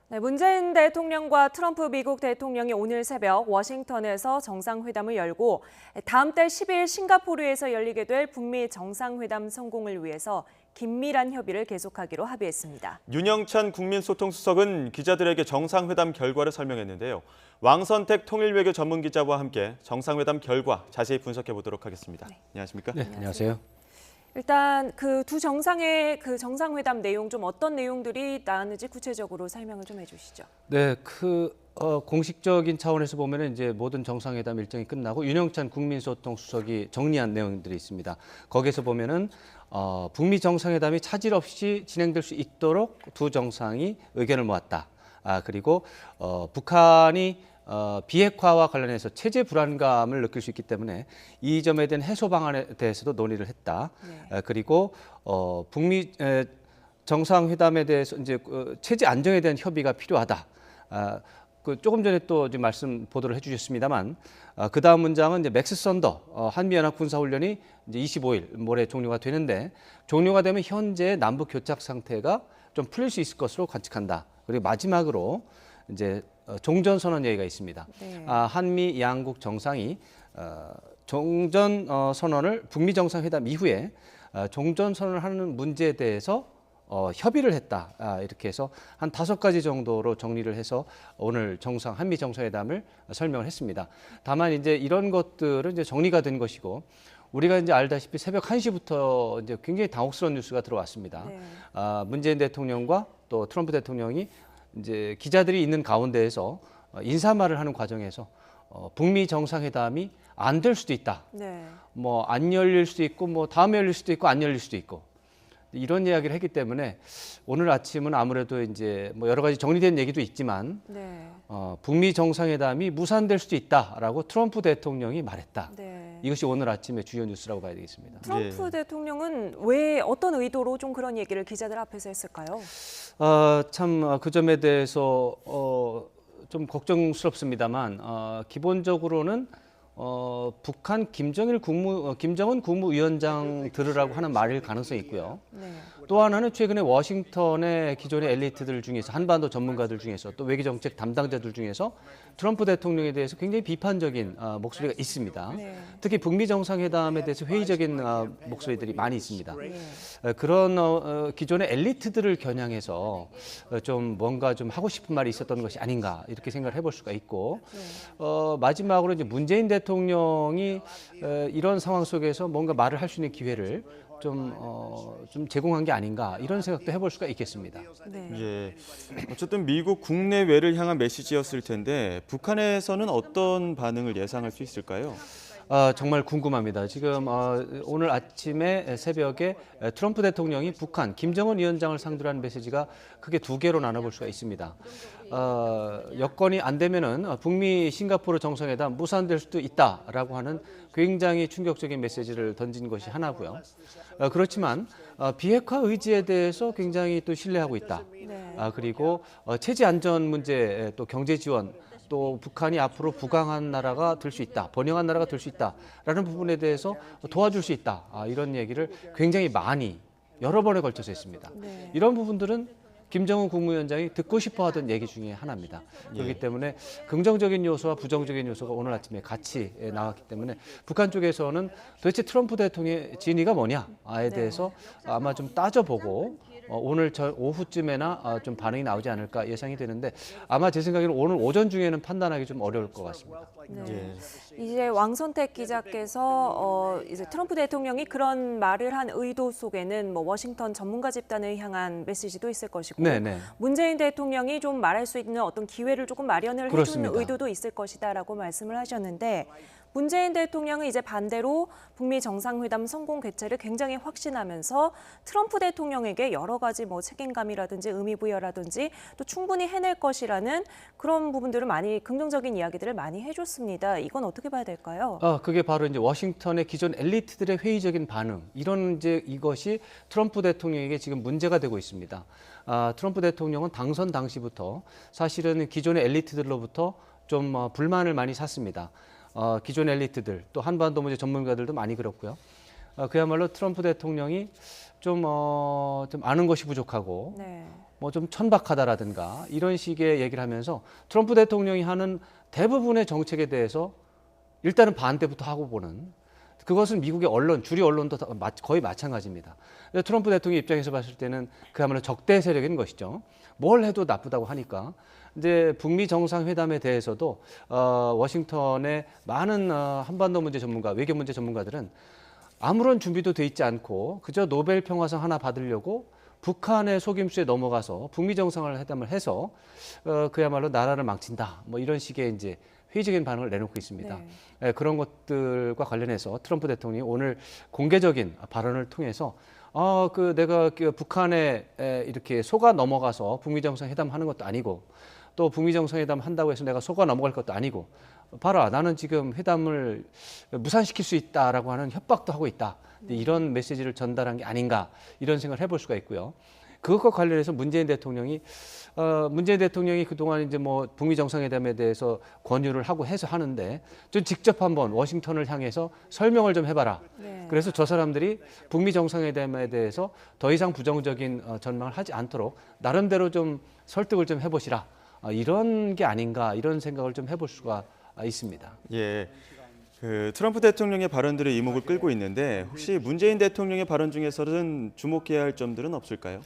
네, 문재인 대통령과 트럼프 미국 대통령이 오늘 새벽 워싱턴에서 정상회담을 열고 다음 달 10일 싱가포르에서 열리게 될 북미 정상회담 성공을 위해서 긴밀한 협의를 계속하기로 합의했습니다. 윤영찬 국민소통수석은 기자들에게 정상회담 결과를 설명했는데요. 왕선택 통일외교 전문기자와 함께 정상회담 결과 자세히 분석해 보도록 하겠습니다. 네. 안녕하십니까? 네, 안녕하세요. 일단 그 두 정상의 정상회담 내용 좀 어떤 내용들이 나왔는지 구체적으로 설명을 좀 해주시죠. 네, 공식적인 차원에서 보면은 이제 모든 정상회담 일정이 끝나고 윤영찬 국민소통 수석이 정리한 내용들이 있습니다. 거기에서 보면은 북미 정상회담이 차질 없이 진행될 수 있도록 두 정상이 의견을 모았다. 그리고 북한이 비핵화와 관련해서 체제 불안감을 느낄 수 있기 때문에 이 점에 대한 해소 방안에 대해서도 논의를 했다. 네. 그리고 북미 정상회담에 대해서 이제 체제 안정에 대한 협의가 필요하다. 조금 전에 또 이제 말씀 보도를 해주셨습니다만, 그 다음 문장은 이제 맥스 선더 한미연합 군사훈련이 이제 25일 모레 종료가 되는데, 종료가 되면 현재 남북 교착 상태가 좀 풀릴 수 있을 것으로 관측한다. 그리고 마지막으로 이제 종전 선언 얘기가 있습니다. 네. 한미 양국 정상이 종전 선언을 북미 정상회담 이후에 종전 선언을 하는 문제에 대해서 협의를 했다. 이렇게 해서 한 5가지 정도로 정리를 해서 오늘 한미 정상회담을 설명을 했습니다. 다만 이제 이런 것들은 이제 정리가 된 것이고, 우리가 이제 알다시피 새벽 1시부터 이제 굉장히 당혹스러운 뉴스가 들어왔습니다. 네. 문재인 대통령과 또 트럼프 대통령이 이제 기자들이 있는 가운데에서 인사말을 하는 과정에서 북미 정상회담이 안 될 수도 있다. 네. 뭐 안 열릴 수도 있고, 뭐 다음에 열릴 수도 있고, 안 열릴 수도 있고, 이런 이야기를 했기 때문에 오늘 아침은 아무래도 이제 뭐 여러 가지 정리된 얘기도 있지만 네. 북미 정상회담이 무산될 수도 있다라고 트럼프 대통령이 말했다. 네. 이것이 오늘 아침의 주요 뉴스라고 봐야 되겠습니다. 트럼프 대통령은 왜 어떤 의도로 좀 그런 얘기를 기자들 앞에서 했을까요? 참 그 점에 대해서 좀 걱정스럽습니다만, 기본적으로는 북한 김정은 국무위원장 들으라고 하는 말일 가능성이 있고요. 네. 또 하나는 최근에 워싱턴의 기존의 엘리트들 중에서, 한반도 전문가들 중에서, 또 외교정책 담당자들 중에서 트럼프 대통령에 대해서 굉장히 비판적인 목소리가 있습니다. 네. 특히 북미 정상회담에 대해서 회의적인 목소리들이 많이 있습니다. 네. 그런 기존의 엘리트들을 겨냥해서 좀 뭔가 좀 하고 싶은 말이 있었던 것이 아닌가, 이렇게 생각을 해볼 수가 있고, 마지막으로 이제 문재인 대통령이 이런 상황 속에서 뭔가 말을 할 수 있는 기회를 좀 제공한 게 아닌가, 이런 생각도 해볼 수가 있겠습니다. 네. 예. 어쨌든 미국 국내외를 향한 메시지였을 텐데 북한에서는 어떤 반응을 예상할 수 있을까요? 정말 궁금합니다. 지금 오늘 아침에 새벽에 트럼프 대통령이 북한 김정은 위원장을 상대로 한 메시지가 크게 2개로 나눠볼 수가 있습니다. 여건이 안 되면은 북미 싱가포르 정상회담 무산될 수도 있다라고 하는 굉장히 충격적인 메시지를 던진 것이 하나고요. 그렇지만 비핵화 의지에 대해서 굉장히 또 신뢰하고 있다. 네. 그리고 체제 안전 문제, 또 경제 지원, 또 북한이 앞으로 부강한 나라가 될 수 있다, 번영한 나라가 될 수 있다라는 부분에 대해서 도와줄 수 있다, 이런 얘기를 굉장히 많이 여러 번에 걸쳐서 했습니다. 네. 이런 부분들은 김정은 국무위원장이 듣고 싶어 하던 얘기 중에 하나입니다. 그렇기 때문에 긍정적인 요소와 부정적인 요소가 오늘 아침에 같이 나왔기 때문에 북한 쪽에서는 도대체 트럼프 대통령의 진위가 뭐냐에 대해서 아마 좀 따져보고 오늘 오후쯤에나 좀 반응이 나오지 않을까 예상이 되는데, 아마 제 생각에는 오늘 오전 중에는 판단하기 좀 어려울 것 같습니다. 네. 예. 이제 왕선택 기자께서 이제 트럼프 대통령이 그런 말을 한 의도 속에는 뭐 워싱턴 전문가 집단을 향한 메시지도 있을 것이고, 네네. 문재인 대통령이 좀 말할 수 있는 어떤 기회를 조금 마련을 그렇습니다. 해주는 의도도 있을 것이다라고 말씀을 하셨는데, 문재인 대통령은 이제 반대로 북미 정상회담 성공 개최를 굉장히 확신하면서 트럼프 대통령에게 여러 가지 뭐 책임감이라든지 의미 부여라든지 또 충분히 해낼 것이라는 그런 부분들을 많이 긍정적인 이야기들을 많이 해줬습니다. 이건 어떻게 봐야 될까요? 그게 바로 이제 워싱턴의 기존 엘리트들의 회의적인 반응, 이것이 트럼프 대통령에게 지금 문제가 되고 있습니다. 트럼프 대통령은 당선 당시부터 사실은 기존의 엘리트들로부터 좀 불만을 많이 샀습니다. 기존 엘리트들, 또 한반도 문제 전문가들도 많이 그렇고요. 그야말로 트럼프 대통령이 좀 아는 것이 부족하고, 네. 뭐 좀 천박하다라든가 이런 식의 얘기를 하면서 트럼프 대통령이 하는 대부분의 정책에 대해서 일단은 반대부터 하고 보는, 그것은 미국의 언론, 주류 언론도 거의 마찬가지입니다. 트럼프 대통령 입장에서 봤을 때는 그야말로 적대 세력인 것이죠. 뭘 해도 나쁘다고 하니까. 이제 북미 정상회담에 대해서도 워싱턴의 많은 한반도 문제 전문가, 외교 문제 전문가들은 아무런 준비도 돼 있지 않고 그저 노벨 평화상 하나 받으려고 북한의 속임수에 넘어가서 북미 정상회담을 해서 그야말로 나라를 망친다. 뭐 이런 식의 이제 회의적인 반응을 내놓고 있습니다. 네. 그런 것들과 관련해서 트럼프 대통령이 오늘 공개적인 발언을 통해서 내가 북한에 이렇게 속아 넘어가서 북미 정상회담 하는 것도 아니고 또 북미 정상회담 한다고 해서 내가 속아 넘어갈 것도 아니고 봐라, 나는 지금 회담을 무산시킬 수 있다라고 하는 협박도 하고 있다. 이런 메시지를 전달한 게 아닌가 이런 생각을 해볼 수가 있고요. 그것과 관련해서 문재인 대통령이 그동안 이제 뭐 북미 정상회담에 대해서 권유를 하고 해서 하는데 좀 직접 한번 워싱턴을 향해서 설명을 좀 해봐라. 네. 그래서 저 사람들이 북미 정상회담에 대해서 더 이상 부정적인 전망을 하지 않도록 나름대로 좀 설득을 좀 해보시라. 이런 게 아닌가 이런 생각을 좀 해볼 수가 있습니다. 예. 트럼프 대통령의 발언들이 이목을 끌고 있는데 혹시 문재인 대통령의 발언 중에서는 주목해야 할 점들은 없을까요?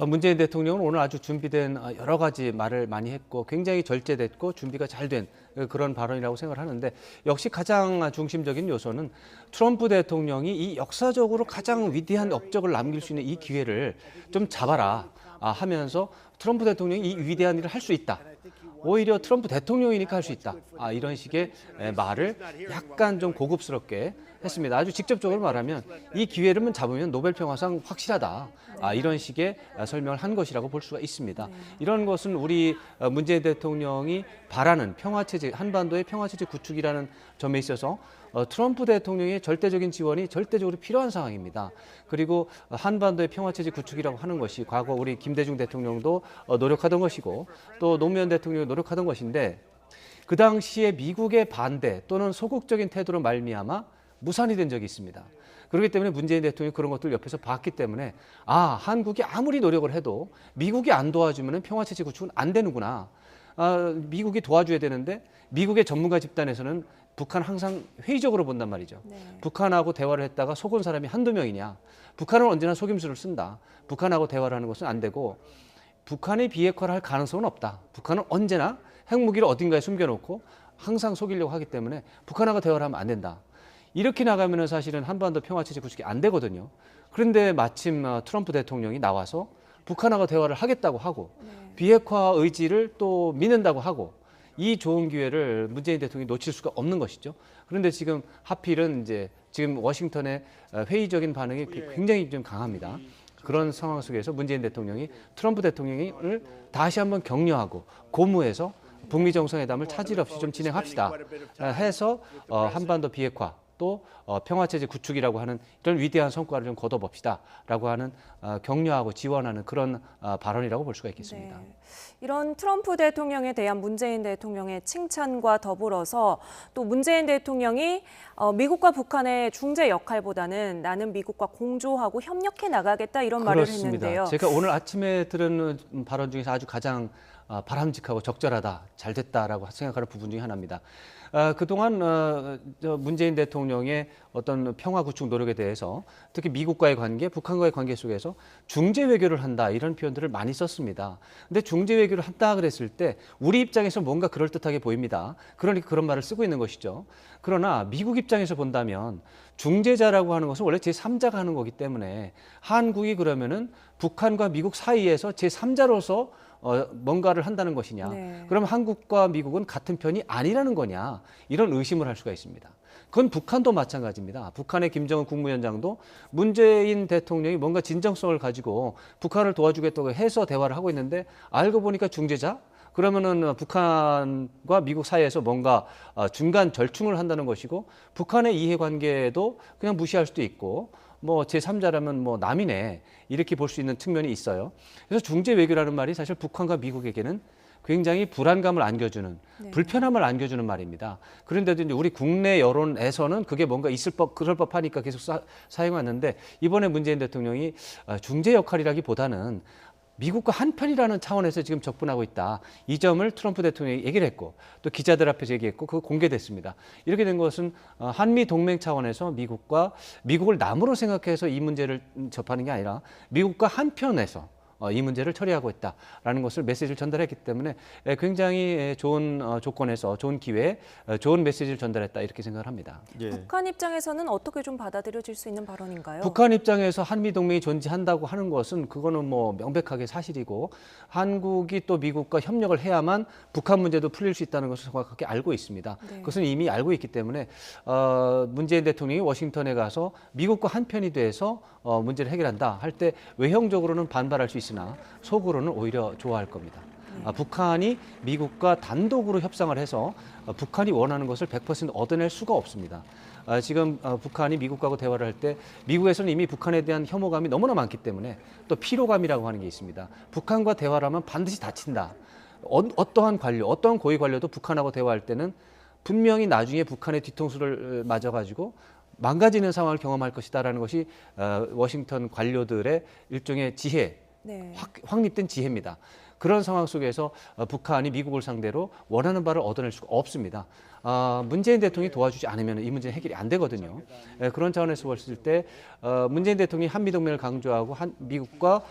문재인 대통령은 오늘 아주 준비된 여러 가지 말을 많이 했고 굉장히 절제됐고 준비가 잘 된 그런 발언이라고 생각을 하는데 역시 가장 중심적인 요소는 트럼프 대통령이 이 역사적으로 가장 위대한 업적을 남길 수 있는 이 기회를 좀 잡아라 하면서 트럼프 대통령이 이 위대한 일을 할 수 있다. 오히려 트럼프 대통령이니까 할 수 있다. 이런 식의 말을 약간 좀 고급스럽게 했습니다. 아주 직접적으로 말하면 이 기회를 잡으면 노벨 평화상 확실하다. 이런 식의 설명을 한 것이라고 볼 수가 있습니다. 이런 것은 우리 문재인 대통령이 바라는 평화체제, 한반도의 평화체제 구축이라는 점에 있어서 트럼프 대통령의 절대적인 지원이 절대적으로 필요한 상황입니다. 그리고 한반도의 평화체제 구축이라고 하는 것이 과거 우리 김대중 대통령도 노력하던 것이고 또 노무현 대통령이 노력하던 것인데 그 당시에 미국의 반대 또는 소극적인 태도로 말미암아 무산이 된 적이 있습니다. 그렇기 때문에 문재인 대통령이 그런 것들 옆에서 봤기 때문에 한국이 아무리 노력을 해도 미국이 안 도와주면 평화체제 구축은 안 되는구나. 미국이 도와줘야 되는데 미국의 전문가 집단에서는 북한 항상 회의적으로 본단 말이죠. 네. 북한하고 대화를 했다가 속은 사람이 한두 명이냐. 북한은 언제나 속임수를 쓴다. 북한하고 대화를 하는 것은 안 되고 북한의 비핵화를 할 가능성은 없다. 북한은 언제나 핵무기를 어딘가에 숨겨놓고 항상 속이려고 하기 때문에 북한하고 대화를 하면 안 된다. 이렇게 나가면 사실은 한반도 평화체제 구축이 안 되거든요. 그런데 마침 트럼프 대통령이 나와서 북한하고 대화를 하겠다고 하고 비핵화 의지를 또 믿는다고 하고 이 좋은 기회를 문재인 대통령이 놓칠 수가 없는 것이죠. 그런데 지금 하필은 이제 지금 워싱턴의 회의적인 반응이 굉장히 좀 강합니다. 그런 상황 속에서 문재인 대통령이 트럼프 대통령을 다시 한번 격려하고 고무해서 북미 정상회담을 차질 없이 좀 진행합시다 해서 한반도 비핵화 또 평화체제 구축이라고 하는 이런 위대한 성과를 좀 거둬봅시다라고 하는 격려하고 지원하는 그런 발언이라고 볼 수가 있겠습니다. 네. 이런 트럼프 대통령에 대한 문재인 대통령의 칭찬과 더불어서 또 문재인 대통령이 미국과 북한의 중재 역할보다는 나는 미국과 공조하고 협력해 나가겠다 이런 말을 했는데요. 제가 오늘 아침에 들은 발언 중에서 아주 가장 바람직하고 적절하다, 잘 됐다라고 생각하는 부분 중에 하나입니다. 그동안 문재인 대통령의 어떤 평화 구축 노력에 대해서 특히 미국과의 관계, 북한과의 관계 속에서 중재 외교를 한다 이런 표현들을 많이 썼습니다. 근데 중재 외교를 한다 그랬을 때 우리 입장에서 뭔가 그럴듯하게 보입니다. 그러니까 그런 말을 쓰고 있는 것이죠. 그러나 미국 입장에서 본다면 중재자라고 하는 것은 원래 제3자가 하는 거기 때문에 한국이 그러면은 북한과 미국 사이에서 제3자로서 뭔가를 한다는 것이냐. 네. 그럼 한국과 미국은 같은 편이 아니라는 거냐. 이런 의심을 할 수가 있습니다. 그건 북한도 마찬가지입니다. 북한의 김정은 국무위원장도 문재인 대통령이 뭔가 진정성을 가지고 북한을 도와주겠다고 해서 대화를 하고 있는데 알고 보니까 중재자? 그러면은 북한과 미국 사이에서 뭔가 중간 절충을 한다는 것이고 북한의 이해관계도 그냥 무시할 수도 있고 뭐 제3자라면 뭐 남이네 이렇게 볼 수 있는 측면이 있어요. 그래서 중재 외교라는 말이 사실 북한과 미국에게는 굉장히 불안감을 안겨주는 불편함을 안겨주는 말입니다. 그런데도 이제 우리 국내 여론에서는 그게 뭔가 그럴 법하니까 계속 사용하는데 이번에 문재인 대통령이 중재 역할이라기보다는 미국과 한편이라는 차원에서 지금 접근하고 있다. 이 점을 트럼프 대통령이 얘기를 했고 또 기자들 앞에서 얘기했고 그거 공개됐습니다. 이렇게 된 것은 한미 동맹 차원에서 미국을 남으로 생각해서 이 문제를 접하는 게 아니라 미국과 한편에서 이 문제를 처리하고 있다라는 것을 메시지를 전달했기 때문에 굉장히 좋은 조건에서 좋은 기회에 좋은 메시지를 전달했다 이렇게 생각을 합니다. 예. 북한 입장에서는 어떻게 좀 받아들여질 수 있는 발언인가요? 북한 입장에서 한미 동맹이 존재한다고 하는 것은 그거는 뭐 명백하게 사실이고 한국이 또 미국과 협력을 해야만 북한 문제도 풀릴 수 있다는 것을 정확하게 알고 있습니다. 네. 그것은 이미 알고 있기 때문에 문재인 대통령이 워싱턴에 가서 미국과 한편이 돼서 문제를 해결한다 할 때 외형적으로는 반발할 수 있으나 속으로는 오히려 좋아할 겁니다. 북한이 미국과 단독으로 협상을 해서 북한이 원하는 것을 100% 얻어낼 수가 없습니다. 지금 북한이 미국하고 대화를 할 때 미국에서는 이미 북한에 대한 혐오감이 너무나 많기 때문에 또 피로감이라고 하는 게 있습니다. 북한과 대화를 하면 반드시 다친다. 어떠한 관료, 어떠한 고위 관료도 북한하고 대화할 때는 분명히 나중에 북한의 뒤통수를 맞아가지고 망가지는 상황을 경험할 것이다라는 것이 워싱턴 관료들의 일종의 지혜, 네. 확립된 지혜입니다. 그런 상황 속에서 북한이 미국을 상대로 원하는 바를 얻어낼 수가 없습니다. 문재인 대통령이 도와주지 않으면 이 문제는 해결이 안 되거든요. 그런 차원에서 봤을 때 문재인 대통령이 한미동맹을 강조하고 미국과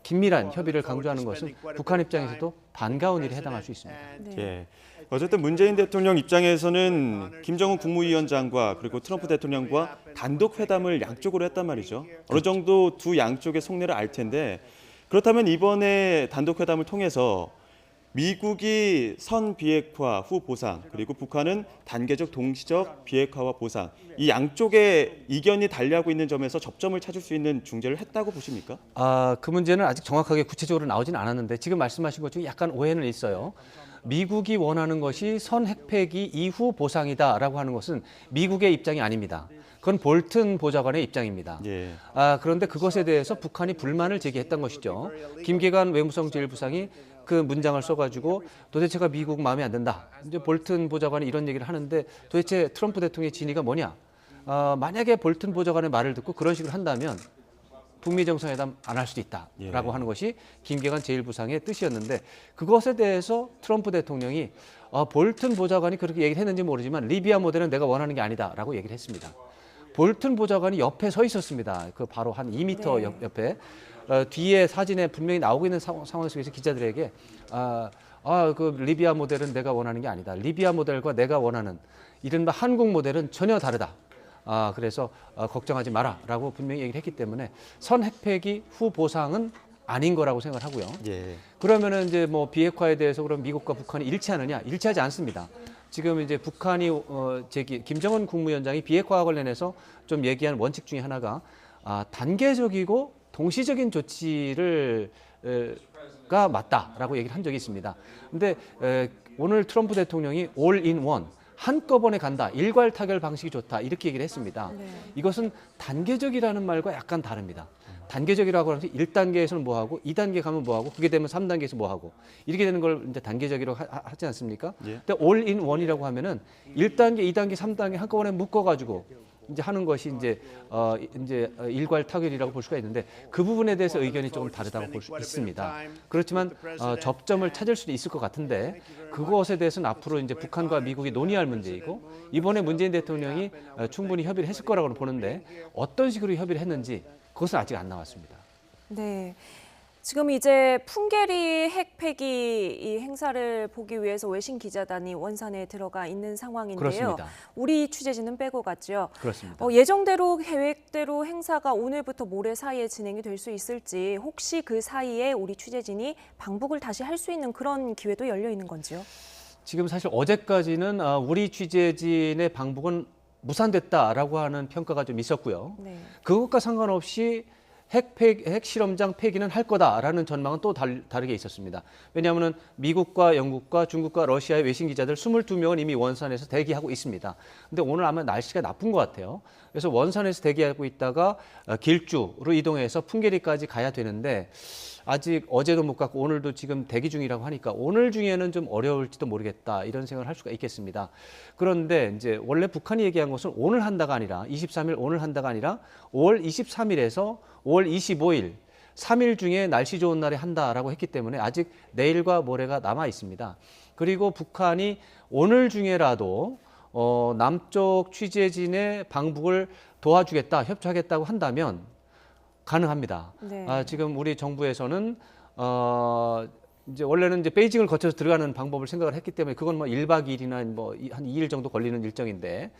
긴밀한 협의를 강조하는 것은 북한 입장에서도 반가운 일에 해당할 수 있습니다. 네. 예. 어쨌든 문재인 대통령 입장에서는 김정은 국무위원장과 그리고 트럼프 대통령과 단독 회담을 양쪽으로 했단 말이죠. 어느 정도 두 양쪽의 속내를 알 텐데 그렇다면 이번에 단독 회담을 통해서 미국이 선 비핵화 후 보상 그리고 북한은 단계적 동시적 비핵화와 보상 이 양쪽의 이견이 달리하고 있는 점에서 접점을 찾을 수 있는 중재를 했다고 보십니까? 그 문제는 아직 정확하게 구체적으로 나오진 않았는데 지금 말씀하신 것 중에 약간 오해는 있어요. 미국이 원하는 것이 선 핵폐기 이후 보상이다라고 하는 것은 미국의 입장이 아닙니다. 그건 볼튼 보좌관의 입장입니다. 예. 그런데 그것에 대해서 북한이 불만을 제기했던 것이죠. 김계관 외무성 제1부상이 그 문장을 써가지고 도대체가 미국 마음에 안 든다. 이제 볼튼 보좌관이 이런 얘기를 하는데 도대체 트럼프 대통령의 진위가 뭐냐? 만약에 볼튼 보좌관의 말을 듣고 그런 식으로 한다면 북미 정상회담 안 할 수도 있다라고 하는 것이 김계관 제1부상의 뜻이었는데 그것에 대해서 트럼프 대통령이 볼튼 보좌관이 그렇게 얘기를 했는지 모르지만 리비아 모델은 내가 원하는 게 아니다라고 얘기를 했습니다. 볼튼 보좌관이 옆에 서 있었습니다. 그 바로 한 2m 네. 옆에 뒤에 사진에 분명히 나오고 있는 상황 속에서 기자들에게 그 리비아 모델은 내가 원하는 게 아니다. 리비아 모델과 내가 원하는 이른바 한국 모델은 전혀 다르다. 그래서 걱정하지 마라라고 분명히 얘기를 했기 때문에 선 핵폐기 후 보상은 아닌 거라고 생각을 하고요. 예. 그러면은 이제 뭐 비핵화에 대해서 그럼 미국과 북한이 일치하느냐? 일치하지 않습니다. 지금 이제 북한이 김정은 국무위원장이 비핵화와 관련해서 좀 얘기한 원칙 중에 하나가 단계적이고 동시적인 조치를 가 맞다라고 얘기를 한 적이 있습니다. 근데 오늘 트럼프 대통령이 올 인 원 한꺼번에 간다. 일괄 타결 방식이 좋다. 이렇게 얘기를 했습니다. 네. 이것은 단계적이라는 말과 약간 다릅니다. 단계적이라고 하면 1단계에서는 뭐 하고 2단계 가면 뭐 하고 그게 되면 3단계에서 뭐 하고 이렇게 되는 걸 이제 단계적이라고 하지 않습니까? 예. 근데 올 인 원이라고 하면은 1단계, 2단계, 3단계 한꺼번에 묶어 가지고 이제 하는 것이 이제 일괄 타결이라고 볼 수가 있는데 그 부분에 대해서 의견이 조금 다르다고 볼 수 있습니다. 그렇지만 접점을 찾을 수도 있을 것 같은데 그것에 대해서는 앞으로 이제 북한과 미국이 논의할 문제이고 이번에 문재인 대통령이 충분히 협의를 했을 거라고 보는데 어떤 식으로 협의를 했는지 그것은 아직 안 나왔습니다. 네. 지금 이제 풍계리 핵폐기 이 행사를 보기 위해서 외신 기자단이 원산에 들어가 있는 상황인데요. 그렇습니다. 우리 취재진은 빼고 갔죠. 그렇습니다. 예정대로 계획대로 행사가 오늘부터 모레 사이에 진행이 될 수 있을지 혹시 그 사이에 우리 취재진이 방북을 다시 할 수 있는 그런 기회도 열려 있는 건지요? 지금 사실 어제까지는 우리 취재진의 방북은 무산됐다라고 하는 평가가 좀 있었고요. 네. 그것과 상관없이 핵실험장 폐기는 할 거다라는 전망은 또 다르게 있었습니다. 왜냐하면 미국과 영국과 중국과 러시아의 외신 기자들 22명은 이미 원산에서 대기하고 있습니다. 근데 오늘 아마 날씨가 나쁜 것 같아요. 그래서 원산에서 대기하고 있다가 길주로 이동해서 풍계리까지 가야 되는데 아직 어제도 못 갔고 오늘도 지금 대기 중이라고 하니까 오늘 중에는 좀 어려울지도 모르겠다 이런 생각을 할 수가 있겠습니다. 그런데 이제 원래 북한이 얘기한 것은 오늘 한다가 아니라 23일 오늘 한다가 아니라 5월 23일에서 5월 25일 3일 중에 날씨 좋은 날에 한다라고 했기 때문에 아직 내일과 모레가 남아 있습니다. 그리고 북한이 오늘 중에라도 남쪽 취재진의 방북을 도와주겠다, 협조하겠다고 한다면 가능합니다. 네. 지금 우리 정부에서는 이제 원래는 이제 베이징을 거쳐서 들어가는 방법을 생각을 했기 때문에 그건 뭐 1박 2일이나 뭐 한 2일 정도 걸리는 일정인데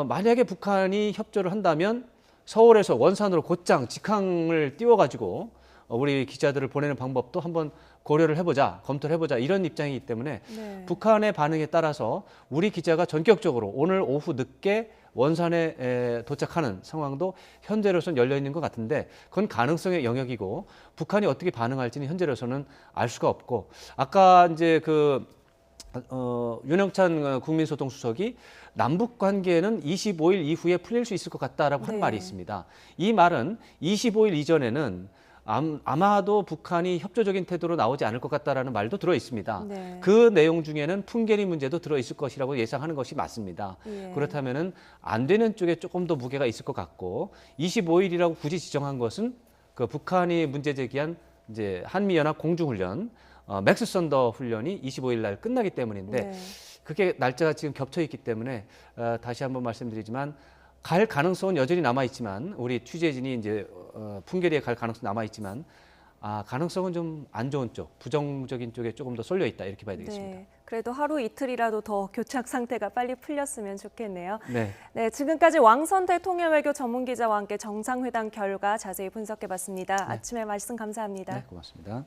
만약에 북한이 협조를 한다면 서울에서 원산으로 곧장 직항을 띄워가지고 우리 기자들을 보내는 방법도 한번 고려를 해보자, 검토를 해보자 이런 입장이기 때문에 네. 북한의 반응에 따라서 우리 기자가 전격적으로 오늘 오후 늦게 원산에 도착하는 상황도 현재로서는 열려 있는 것 같은데 그건 가능성의 영역이고 북한이 어떻게 반응할지는 현재로서는 알 수가 없고 아까 이제 윤영찬 국민소통수석이 남북 관계는 25일 이후에 풀릴 수 있을 것 같다라고 한 네. 말이 있습니다. 이 말은 25일 이전에는 아마도 북한이 협조적인 태도로 나오지 않을 것 같다라는 말도 들어 있습니다. 네. 그 내용 중에는 풍계리 문제도 들어 있을 것이라고 예상하는 것이 맞습니다. 예. 그렇다면은 안 되는 쪽에 조금 더 무게가 있을 것 같고 25일이라고 굳이 지정한 것은 그 북한이 문제 제기한 이제 한미연합 공중훈련 맥스 선더 훈련이 25일 날 끝나기 때문인데 네. 그게 날짜가 지금 겹쳐 있기 때문에 다시 한번 말씀드리지만 갈 가능성은 여전히 남아 있지만 우리 취재진이 이제 풍계리에 갈 가능성 남아 있지만 가능성은 좀 안 좋은 쪽, 부정적인 쪽에 조금 더 쏠려 있다 이렇게 봐야 되겠습니다. 네. 그래도 하루 이틀이라도 더 교착 상태가 빨리 풀렸으면 좋겠네요. 네. 네, 지금까지 왕선태 통일외교 전문기자와 함께 정상회담 결과 자세히 분석해봤습니다. 아침에 말씀 감사합니다. 네, 고맙습니다.